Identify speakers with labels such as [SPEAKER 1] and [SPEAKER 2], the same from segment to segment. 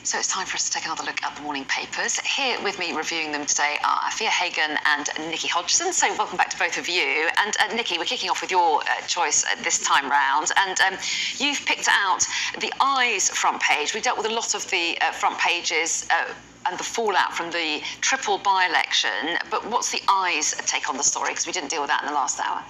[SPEAKER 1] So it's time for us to take another look at the morning papers. Here with me reviewing them today are Afia Hagan and Nikki Hodgson. So welcome back to both of you. And Nikki, we're kicking off with your choice this time round. And you've picked out the Eyes front page. We dealt with a lot of the front pages and the fallout from the triple by-election. But what's the Eyes take on the story? Because we didn't deal with that in the last hour.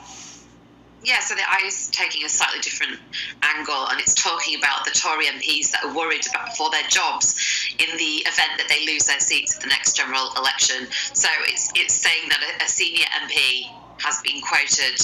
[SPEAKER 2] Yeah, so the Eyes taking a slightly different angle, and it's talking about the Tory MPs that are worried for their jobs in the event that they lose their seats at the next general election. So it's saying that a senior MP has been quoted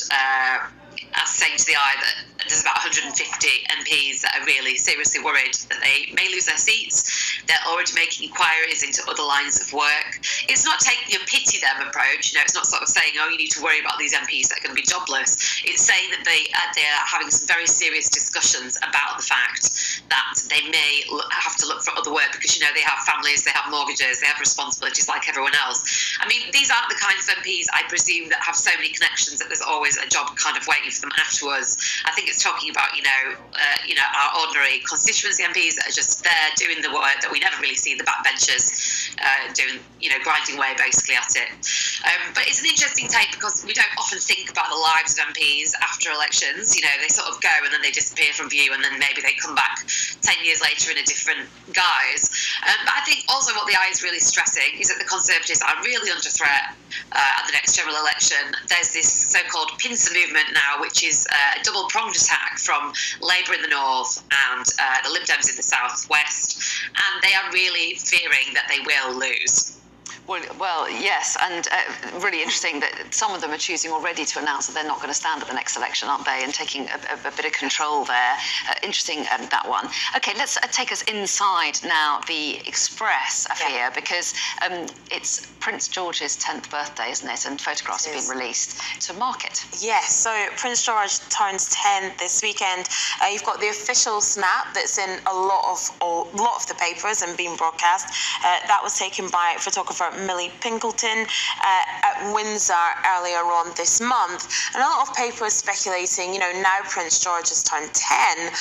[SPEAKER 2] as saying to the Eye that there's about 150 MPs that are really seriously worried that they may lose their seats. They're already making inquiries into other lines of work. It's not taking a pity them approach. It's not sort of saying, oh, you need to worry about these MPs that are going to be jobless. It's saying that they are having some very serious discussions about the fact that they may have to look for other work because, they have families, they have mortgages, they have responsibilities like everyone else. I mean, these aren't the kinds of MPs, I presume, that have so many connections that there's always a job kind of waiting for them afterwards. I think it's talking about, our ordinary constituency MPs that are just there doing the work that we never really see the backbenchers doing, grinding away basically at it. But it's an interesting take because we don't often think about the lives of MPs after elections. They sort of go and then they disappear from view and then maybe they come back 10 years later in a different guise. But I think also what the Eye is really stressing is that the Conservatives are really under threat at the next general election. There's this so-called pincer movement now, which is a double-pronged attack from Labour in the north and the Lib Dems in the south-west, and they are really fearing that they will lose.
[SPEAKER 1] Well, yes, and really interesting that some of them are choosing already to announce that they're not going to stand at the next election, aren't they, and taking a bit of control there. Interesting, that one. OK, let's take us inside now the Express, Afia, because it's Prince George's 10th birthday, isn't it, and photographs have been released to mark it.
[SPEAKER 3] Yes, so Prince George turns 10 this weekend. You've got the official snap that's in a lot of the papers and being broadcast. That was taken by photographer Millie Pinkleton at Windsor earlier on this month. And a lot of papers speculating, now Prince George has turned 10,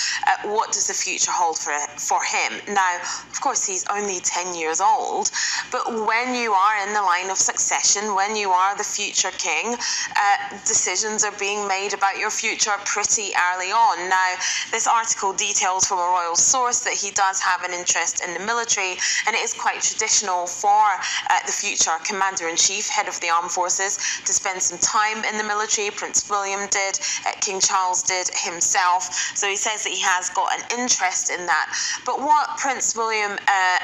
[SPEAKER 3] what does the future hold for him? Now, of course, he's only 10 years old, but when you are in the line of succession, when you are the future king, decisions are being made about your future pretty early on. Now, this article details from a royal source that he does have an interest in the military, and it is quite traditional for the future Commander-in-Chief, head of the Armed Forces, to spend some time in the military. Prince William did, King Charles did himself. So he says that he has got an interest in that. But what Prince William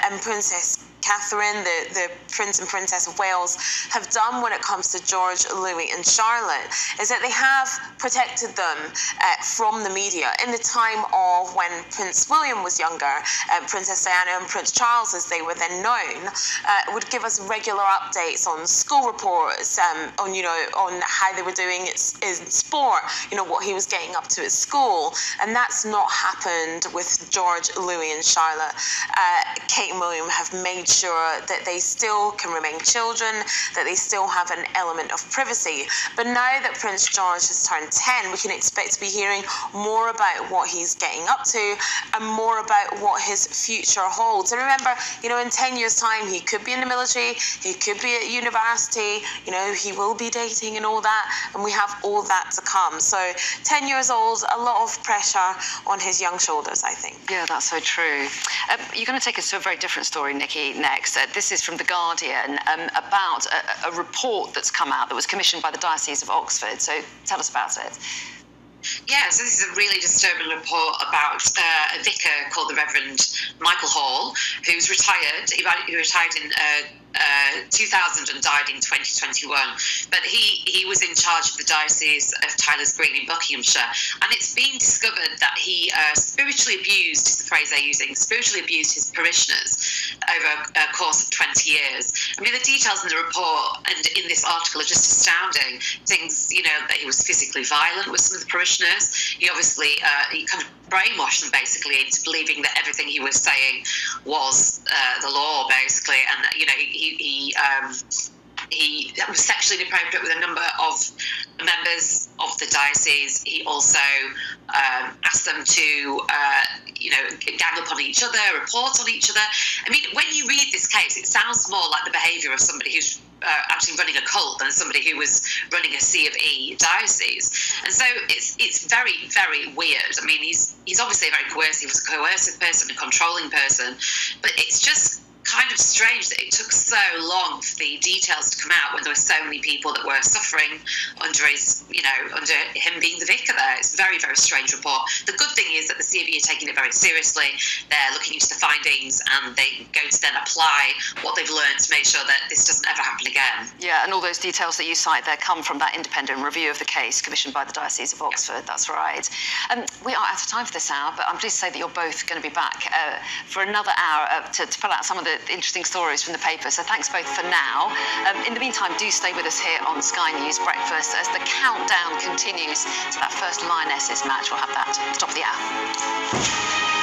[SPEAKER 3] and Princess Catherine, the Prince and Princess of Wales, have done when it comes to George, Louis and Charlotte is that they have protected them from the media. In the time of when Prince William was younger, Princess Diana and Prince Charles, as they were then known, would give us regular updates on school reports, on how they were doing in sport, what he was getting up to at school. And that's not happened with George, Louis and Charlotte. Kate and William have made sure that they still can remain children, that they still have an element of privacy. But now that Prince George has turned 10, we can expect to be hearing more about what he's getting up to and more about what his future holds. And remember, in 10 years' time, he could be in the military, he could be at university, he will be dating and all that, and we have all that to come. So 10 years old, a lot of pressure on his young shoulders, I think.
[SPEAKER 1] Yeah, that's so true. You're going to take us to a very different story, Nikki, next. This is from The Guardian about a report that's come out that was commissioned by the Diocese of Oxford. So tell us about it.
[SPEAKER 2] Yeah, so this is a really disturbing report about a vicar called the Reverend Michael Hall, who's retired. He retired in 2000 and died in 2021. But he was in charge of the Diocese of Tyler's Green in Buckinghamshire. And it's been discovered that he spiritually abused, is the phrase they're using, spiritually abused his parishioners over a course of 20 years. I mean, the details in the report and in this article are just astounding. Things, that he was physically violent with some of the parishioners. He obviously, he kind of brainwashed them basically into believing that everything he was saying was the law, basically. And, he he was sexually inappropriate with a number of members of the diocese. He also asked them to, gang up on each other, report on each other. I mean, when you read this case, it sounds more like the behaviour of somebody who's actually running a cult than somebody who was running a C of E diocese. And so it's very, very weird. I mean, he's obviously a very coercive person, a controlling person, but it's just kind of strange that it took so long for the details to come out when there were so many people that were suffering under under him being the vicar there. It's a very, very strange report. The good thing is that the CFE are taking it very seriously. They're looking into the findings and they're going to then apply what they've learned to make sure that this doesn't ever happen again.
[SPEAKER 1] Yeah, and all those details that you cite there come from that independent review of the case commissioned by the Diocese of Oxford. That's right. We are out of time for this hour, but I'm pleased to say that you're both going to be back for another hour to pull out some of the interesting stories from the paper. So thanks both for now. In the meantime, do stay with us here on Sky News Breakfast as the countdown continues to that first Lionesses match. We'll have that at the top of the hour.